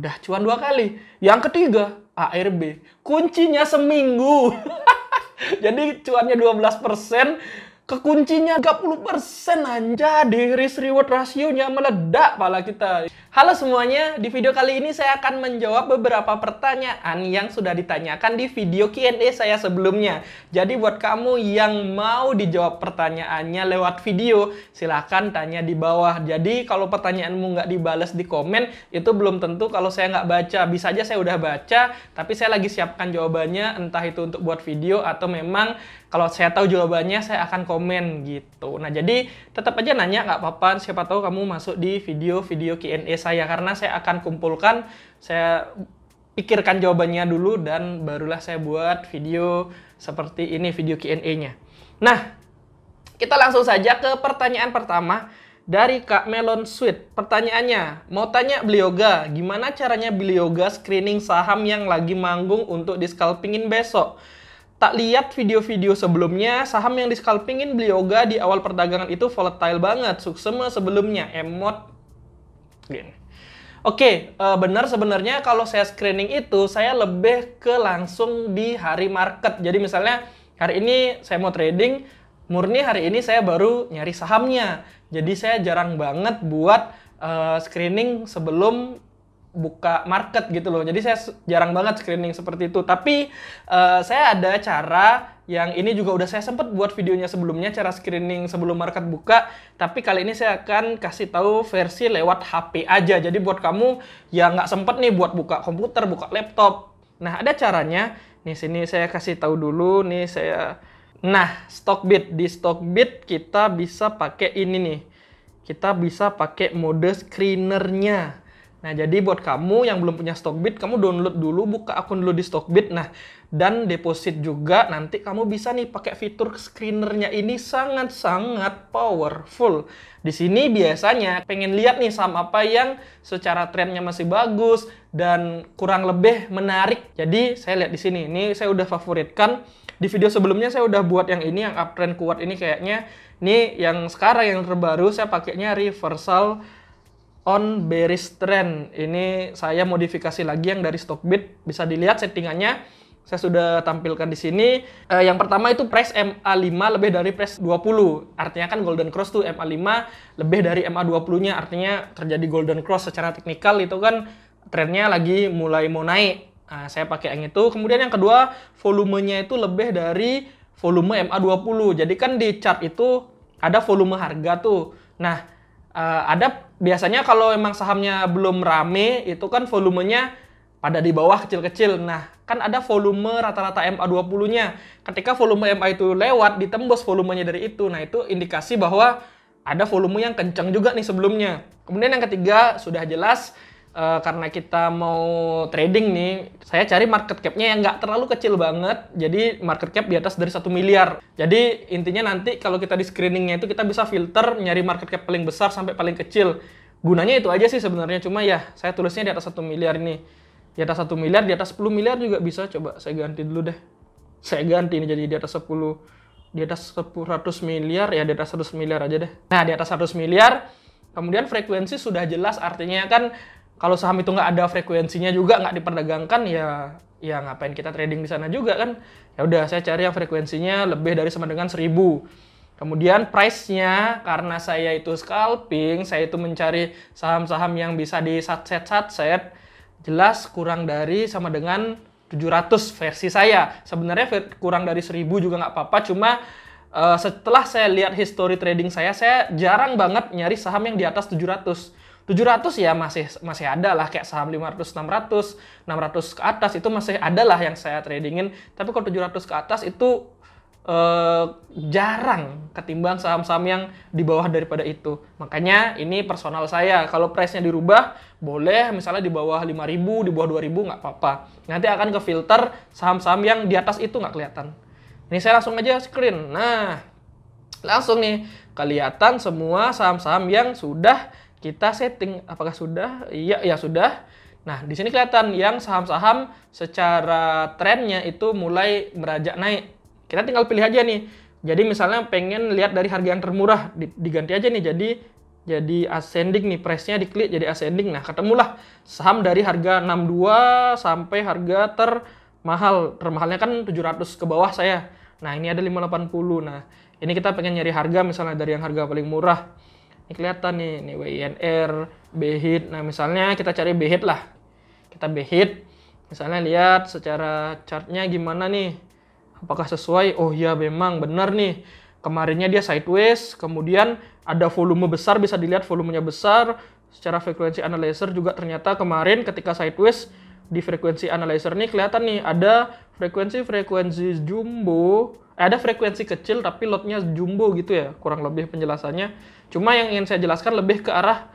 Udah cuan 2 kali. Yang ketiga, ARB. Kuncinya seminggu. Jadi cuannya 12%, kekuncinya 30%, anjay, risk reward rasionya meledak pala kita. Halo semuanya, di video kali ini saya akan menjawab beberapa pertanyaan yang sudah ditanyakan di video Q&A saya sebelumnya. Jadi buat kamu yang mau dijawab pertanyaannya lewat video, silahkan tanya di bawah. Jadi kalau pertanyaanmu nggak dibales di komen, itu belum tentu kalau saya nggak baca. Bisa aja saya udah baca, tapi saya lagi siapkan jawabannya, entah itu untuk buat video atau memang kalau saya tahu jawabannya, saya akan komen gitu. Nah, jadi tetap aja nanya, nggak apa-apa. Siapa tahu kamu masuk di video-video Q&A saya. Karena saya akan kumpulkan, saya pikirkan jawabannya dulu, dan barulah saya buat video seperti ini, video Q&A-nya. Nah, kita langsung saja ke pertanyaan pertama dari Kak Melon Sweet. Pertanyaannya, mau tanya Beliyoga, gimana caranya Beliyoga screening saham yang lagi manggung untuk di scalpingin besok? Tak lihat video-video sebelumnya, saham yang di-scalpingin Beliyoga di awal perdagangan itu volatile banget, suksema sebelumnya, emot. Gini. Oke, benar sebenarnya kalau saya screening itu, saya lebih ke langsung di hari market. Jadi misalnya, hari ini saya mau trading, murni hari ini saya baru nyari sahamnya. Jadi saya jarang banget buat screening sebelum buka market gitu loh. Jadi saya jarang banget screening seperti itu. Tapi saya ada cara yang ini juga udah saya sempat buat videonya sebelumnya, cara screening sebelum market buka. Tapi kali ini saya akan kasih tahu versi lewat HP aja. Jadi buat kamu yang nggak sempet nih buat buka komputer, buka laptop. Nah, ada caranya. Nih sini saya kasih tahu dulu. Nih saya. Nah, Stockbit. Di Stockbit kita bisa pakai ini nih. Kita bisa pakai mode screenernya. Nah, jadi buat kamu yang belum punya Stockbit, kamu download dulu, buka akun dulu di Stockbit. Nah, dan deposit juga, nanti kamu bisa nih pakai fitur screenernya ini sangat-sangat powerful. Di sini biasanya pengen lihat nih saham apa yang secara trennya masih bagus dan kurang lebih menarik. Jadi, saya lihat di sini. Ini saya udah favoritkan. Di video sebelumnya saya udah buat yang ini, yang uptrend kuat ini kayaknya. Ini yang sekarang yang terbaru saya pakainya reversal on bearish trend. Ini saya modifikasi lagi yang dari Stockbit. Bisa dilihat settingannya. Saya sudah tampilkan di sini. Yang pertama itu price MA5 lebih dari price 20. Artinya kan golden cross tuh MA5 lebih dari MA20-nya. Artinya terjadi golden cross secara teknikal itu kan trennya lagi mulai mau naik. Nah, saya pakai yang itu. Kemudian yang kedua, volumenya itu lebih dari volume MA20. Jadi kan di chart itu ada volume harga tuh. Nah, ada biasanya kalau emang sahamnya belum rame, itu kan volumenya pada di bawah kecil-kecil. Nah, kan ada volume rata-rata MA20-nya. Ketika volume MA itu lewat, ditembus volumenya dari itu. Nah, itu indikasi bahwa ada volume yang kencang juga nih sebelumnya. Kemudian yang ketiga, sudah jelas, karena kita mau trading nih, saya cari market cap-nya yang nggak terlalu kecil banget. Jadi market cap di atas dari 1 miliar. Jadi intinya nanti kalau kita di screeningnya itu kita bisa filter nyari market cap paling besar sampai paling kecil. Gunanya itu aja sih sebenarnya. Cuma ya saya tulisnya di atas 1 miliar ini. Di atas 1 miliar, di atas 10 miliar juga bisa. Coba saya ganti dulu deh. Saya ganti ini jadi di atas 10. Di atas 100 miliar, ya di atas 100 miliar aja deh. Nah, di atas 100 miliar. Kemudian frekuensi sudah jelas, artinya kan kalau saham itu nggak ada frekuensinya juga, nggak diperdagangkan, ya ngapain kita trading di sana juga kan? Ya udah, saya cari yang frekuensinya lebih dari sama dengan 1000. Kemudian price-nya, karena saya itu scalping, saya itu mencari saham-saham yang bisa di satset, jelas kurang dari sama dengan 700 versi saya. Sebenarnya kurang dari 1000 juga nggak apa-apa, cuma setelah saya lihat history trading saya jarang banget nyari saham yang di atas 700. 700 ya masih ada lah, kayak saham 500, 600 ke atas itu masih ada lah yang saya tradingin. Tapi kalau 700 ke atas itu jarang ketimbang saham-saham yang di bawah daripada itu. Makanya ini personal saya. Kalau price-nya dirubah, boleh misalnya di bawah 5.000, di bawah 2.000 nggak apa-apa. Nanti akan ke filter saham-saham yang di atas itu nggak kelihatan. Ini saya langsung aja screen. Nah, langsung nih kelihatan semua saham-saham yang sudah kita setting. Apakah sudah? Iya, ya sudah. Nah, di sini kelihatan yang saham-saham secara trennya itu mulai beranjak naik. Kita tinggal pilih aja nih. Jadi misalnya pengen lihat dari harga yang termurah, diganti aja nih jadi jadi ascending nih, price-nya diklik jadi ascending. Nah, ketemulah saham dari harga 62 sampai harga termahal. Termahalnya kan 700 ke bawah saya. Nah, ini ada 580. Nah, ini kita pengen nyari harga misalnya dari yang harga paling murah. Ini kelihatan nih, ini WINR, BHIT. Nah, misalnya kita cari BHIT lah. Kita BHIT, misalnya lihat secara chartnya gimana nih. Apakah sesuai? Oh iya, memang benar nih. Kemarinnya dia sideways, kemudian ada volume besar, bisa dilihat volumenya besar. Secara frekuensi analyzer juga ternyata kemarin ketika sideways di frekuensi analyzer nih kelihatan nih ada frekuensi jumbo, ada frekuensi kecil tapi lotnya jumbo gitu ya, kurang lebih penjelasannya. Cuma yang ingin saya jelaskan lebih ke arah,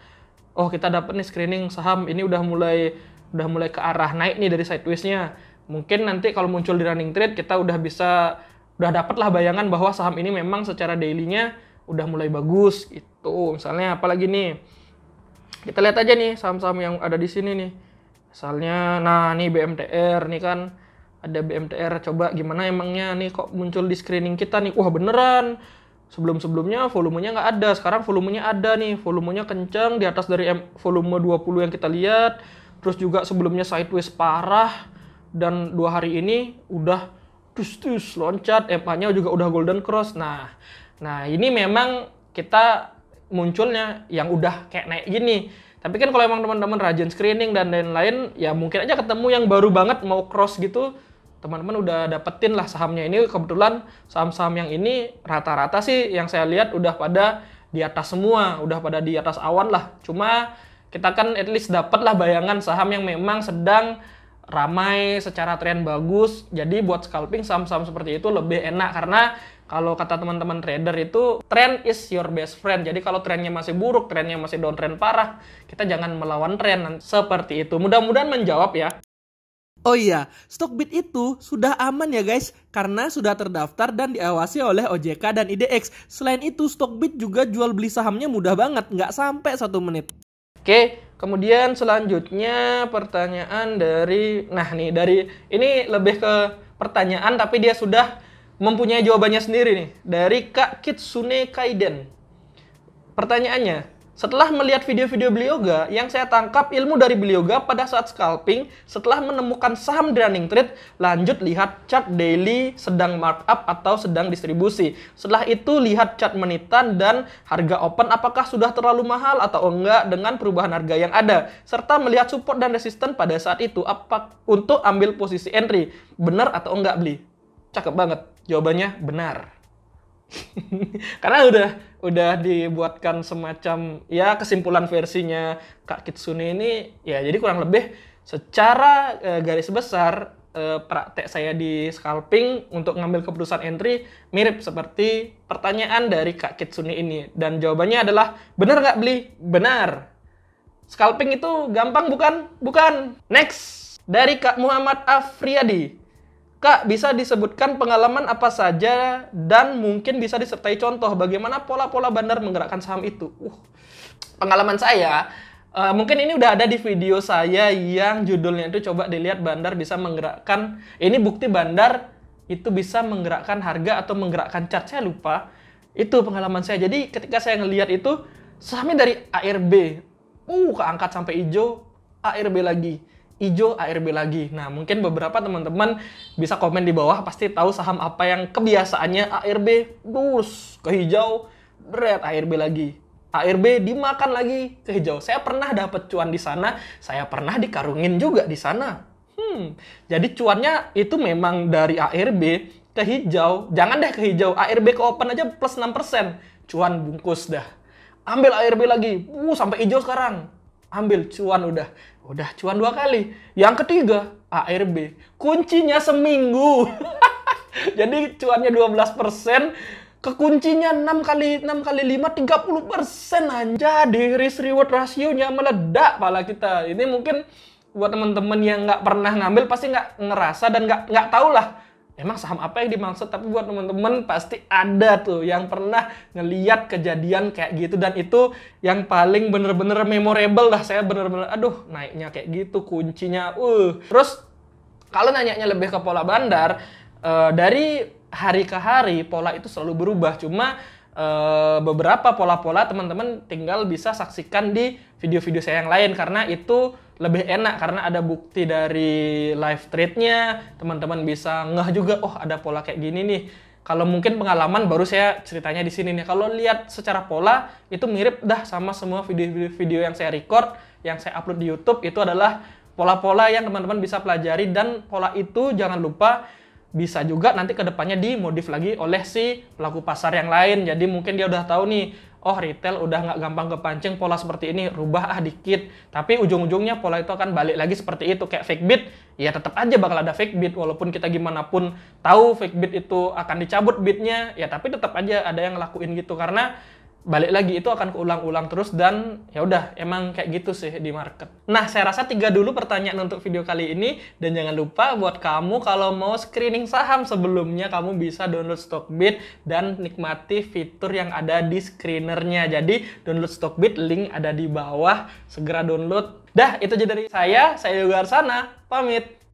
oh kita dapat nih screening saham ini udah mulai ke arah naik nih dari sideways-nya. Mungkin nanti kalau muncul di running trade kita udah dapat lah bayangan bahwa saham ini memang secara daily-nya udah mulai bagus gitu. Misalnya apalagi nih, kita lihat aja nih saham-saham yang ada di sini nih. Misalnya, nah nih BMTR nih kan, ada BMTR. Coba gimana emangnya nih kok muncul di screening kita nih. Wah beneran, sebelum-sebelumnya volumenya nggak ada, sekarang volumenya ada nih. Volumenya kenceng, di atas dari volume 20 yang kita lihat. Terus juga sebelumnya sideways parah, dan 2 hari ini udah tus loncat, EMA-nya juga udah golden cross. Nah ini memang kita munculnya yang udah kayak naik gini. Tapi kan kalau emang teman-teman rajin screening dan lain-lain, ya mungkin aja ketemu yang baru banget mau cross gitu, teman-teman udah dapetin lah sahamnya. Ini kebetulan saham-saham yang ini rata-rata sih yang saya lihat udah pada di atas semua, udah pada di atas awan lah. Cuma kita kan at least dapet lah bayangan saham yang memang sedang ramai, secara tren bagus. Jadi buat scalping saham-saham seperti itu lebih enak, karena kalau kata teman-teman trader itu trend is your best friend. Jadi kalau trennya masih buruk, trennya masih downtrend parah, kita jangan melawan tren. Seperti itu. Mudah-mudahan menjawab ya. Oh iya, Stockbit itu sudah aman ya guys, karena sudah terdaftar dan diawasi oleh OJK dan IDX. Selain itu, Stockbit juga jual beli sahamnya mudah banget, nggak sampai 1 menit. Oke, kemudian selanjutnya pertanyaan dari, nah nih ini lebih ke pertanyaan tapi dia sudah mempunyai jawabannya sendiri nih, dari Kak Kitsune Kaiden. Pertanyaannya, setelah melihat video-video Beliyoga, yang saya tangkap ilmu dari Beliyoga pada saat scalping, setelah menemukan saham di running trade, lanjut lihat chart daily sedang markup atau sedang distribusi. Setelah itu lihat chart menitan dan harga open apakah sudah terlalu mahal atau enggak dengan perubahan harga yang ada, serta melihat support dan resisten pada saat itu untuk ambil posisi entry. Benar atau enggak beli? Cakep banget. Jawabannya benar. Karena udah dibuatkan semacam ya kesimpulan versinya Kak Kitsune ini ya, jadi kurang lebih secara garis besar praktek saya di scalping untuk ngambil keputusan entry mirip seperti pertanyaan dari Kak Kitsune ini, dan jawabannya adalah benar nggak beli? Benar. Scalping itu gampang bukan? Bukan. Next, dari Kak Muhammad Afriyadi. Kak, bisa disebutkan pengalaman apa saja dan mungkin bisa disertai contoh bagaimana pola-pola bandar menggerakkan saham itu. Pengalaman saya, mungkin ini udah ada di video saya yang judulnya itu coba dilihat bandar bisa menggerakkan. Ini bukti bandar itu bisa menggerakkan harga atau menggerakkan chart, saya lupa. Itu pengalaman saya. Jadi ketika saya ngelihat itu, sahamnya dari ARB, keangkat sampai hijau, ARB lagi. Hijau, ARB lagi. Nah, mungkin beberapa teman-teman bisa komen di bawah, pasti tahu saham apa yang kebiasaannya ARB terus ke hijau, red ARB lagi. ARB dimakan lagi ke hijau. Saya pernah dapat cuan di sana, saya pernah dikarungin juga di sana. Jadi cuannya itu memang dari ARB ke hijau. Jangan deh ke hijau, ARB ke open aja plus 6%. Cuan bungkus dah. Ambil ARB lagi, sampai hijau sekarang. Ambil cuan udah cuan 2 kali. Yang ketiga, ARB. Kuncinya seminggu. Jadi cuannya 12%, kekuncinya 6 kali 5 30%. Anjay, risk reward rasionya meledak pala kita. Ini mungkin buat teman-teman yang nggak pernah ngambil pasti nggak ngerasa dan nggak tahu lah emang saham apa yang dimaksud. Tapi buat teman-teman pasti ada tuh yang pernah ngeliat kejadian kayak gitu, dan itu yang paling bener-bener memorable lah. Saya bener-bener aduh naiknya kayak gitu kuncinya. Terus kalau nanyanya lebih ke pola bandar, dari hari ke hari pola itu selalu berubah. Cuma beberapa pola-pola teman-teman tinggal bisa saksikan di video-video saya yang lain, karena itu lebih enak karena ada bukti dari live trade-nya, teman-teman bisa ngeh juga, oh ada pola kayak gini nih. Kalau mungkin pengalaman baru saya ceritanya di sini nih. Kalau lihat secara pola itu mirip dah sama semua video-video yang saya record, yang saya upload di YouTube, itu adalah pola-pola yang teman-teman bisa pelajari, dan pola itu jangan lupa bisa juga nanti kedepannya dimodif lagi oleh si pelaku pasar yang lain. Jadi mungkin dia udah tahu nih, oh retail udah nggak gampang kepancing pola seperti ini, rubah dikit. Tapi ujung-ujungnya pola itu akan balik lagi seperti itu. Kayak fake bid, ya tetap aja bakal ada fake bid. Walaupun kita gimana pun tahu fake bid itu akan dicabut bidnya, ya tapi tetap aja ada yang ngelakuin gitu. Karena balik lagi itu akan keulang-ulang terus, dan ya udah emang kayak gitu sih di market. Nah, saya rasa 3 dulu pertanyaan untuk video kali ini, dan jangan lupa buat kamu kalau mau screening saham sebelumnya kamu bisa download Stockbit dan nikmati fitur yang ada di screenernya. Jadi download Stockbit, link ada di bawah, segera download. Dah, itu aja dari saya Yoga Arsana, pamit.